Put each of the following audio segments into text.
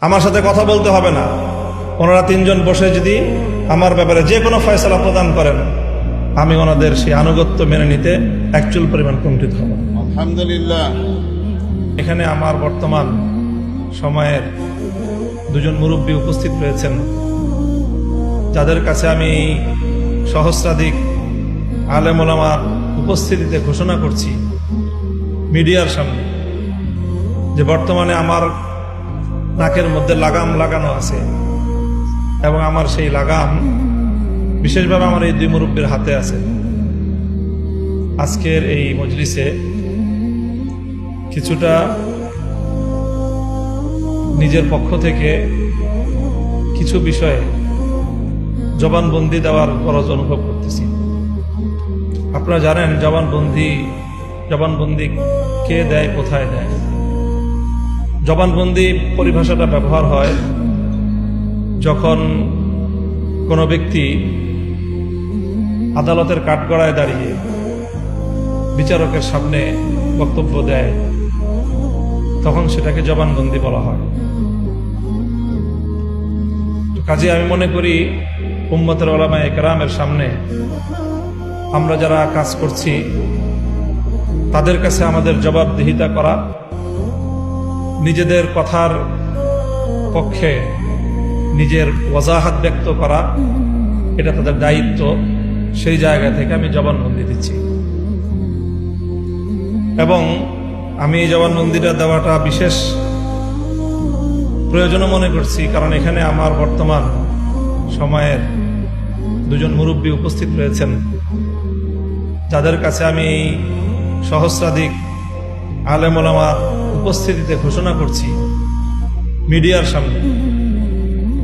আমার সাথে কথা বলতে হবে না, ওনারা তিনজন বসে যদি আমার ব্যাপারে যে কোনো ফয়সালা প্রদান করেন, আমি ওনাদের সেই আনুগত্য মেনে নিতে একচুল পরিমাণ কুণ্ঠিত হব। আলহামদুলিল্লাহ। এখানে আমার বর্তমান সময়ের দুজন মুরব্বী উপস্থিত রয়েছেন, যাদের কাছে আমি সহস্রাধিক আলেম ওলামার উপস্থিতিতে ঘোষণা করছি মিডিয়ার সামনে যে বর্তমানে আমার নাকের মধ্যে লাগাম লাগানো আছে, এবং আমার সেই লাগাম বিশেষভাবে আমার এই দুই মুরব্বীর হাতে আছে। আজকের এই মজলিসে কিছুটা নিজের পক্ষ থেকে কিছু বিষয়ে জবানবন্দি দেওয়ার খরচ অনুভব করতেছি। আপনারা জানেন জবানবন্দি কে দেয়, কোথায় দেয়। জবানবন্দি পরিভাষাটা ব্যবহার হয় যখন কোনো ব্যক্তি আদালতের কাঠগড়ায় দাঁড়িয়ে বিচারকের সামনে বক্তব্য দেয়, তখন সেটাকে জবানবন্দি বলা হয়। কাজে আমি মনে করি উম্মতের উলামায়ে কেরামের সামনে আমরা যারা কাজ করছি তাদের কাছে আমাদের জবাবদিহিতা করা, নিজেদের কথার পক্ষে নিজের ওয়াজাহাত ব্যক্ত করা, এটা তাদের দায়িত্ব। সেই জায়গা থেকে আমি জবানবন্দি দিচ্ছি, এবং আমি এই জবানবন্দিটা দেওয়াটা বিশেষ প্রয়োজনও মনে করছি, কারণ এখানে আমার বর্তমান সময়ের দুজন মুরব্বী উপস্থিত রয়েছেন, যাদের কাছে আমি সহস্রাধিক আলেম ওলামার উপস্থিতিতে ঘোষণা করছি মিডিয়ার সামনে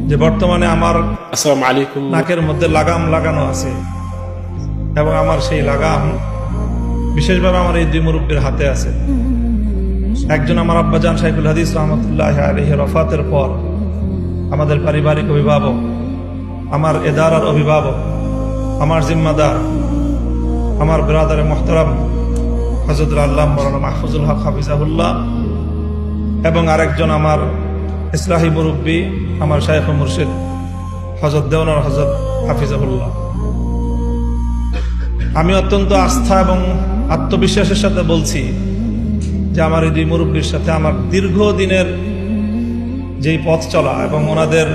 যে বর্তমানে আমার আসসালামু আলাইকুম নাকের মধ্যে লাগাম লাগানো আছে, এবং আমার সেই লাগাম বিশেষভাবে আমার এই দুই মুরব্বীর হাতে আছে। একজন আমার আব্বাজান শাইখুল হাদিস রহমতুল্লাহ আলাইহি রফাতের পর আমাদের পারিবারিক অভিভাবক, আমার এদারার অভিভাবক, আমার জিম্মাদার, আমার বিরাদারে মোহতারাম হযরত আল্লাহ মাওলানা মাহফুজুল হক হাফিজাহুল্লাহ, এবং আরেকজন আমার ইসলাহি মুরব্বী, আমার শাইখ ও মুর্শিদ হযরত দেওয়ানার হযরত হাফিজাহুল্লাহ। আমি অত্যন্ত আস্থা এবং আত্মবিশ্বাসের সাথে বলছি যে আমার এই দুই মুরব্বীর সাথে আমার দীর্ঘদিনের যেই পথ চলা এবং ওনাদের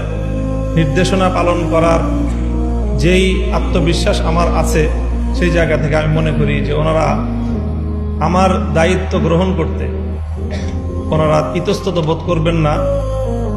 নির্দেশনা পালন করার যেই আত্মবিশ্বাস আমার আছে, সেই জায়গা থেকে আমি মনে করি যে ওনারা আমার দায়িত্ব গ্রহণ করতে ওনারা ইতস্তত বোধ করবেন না,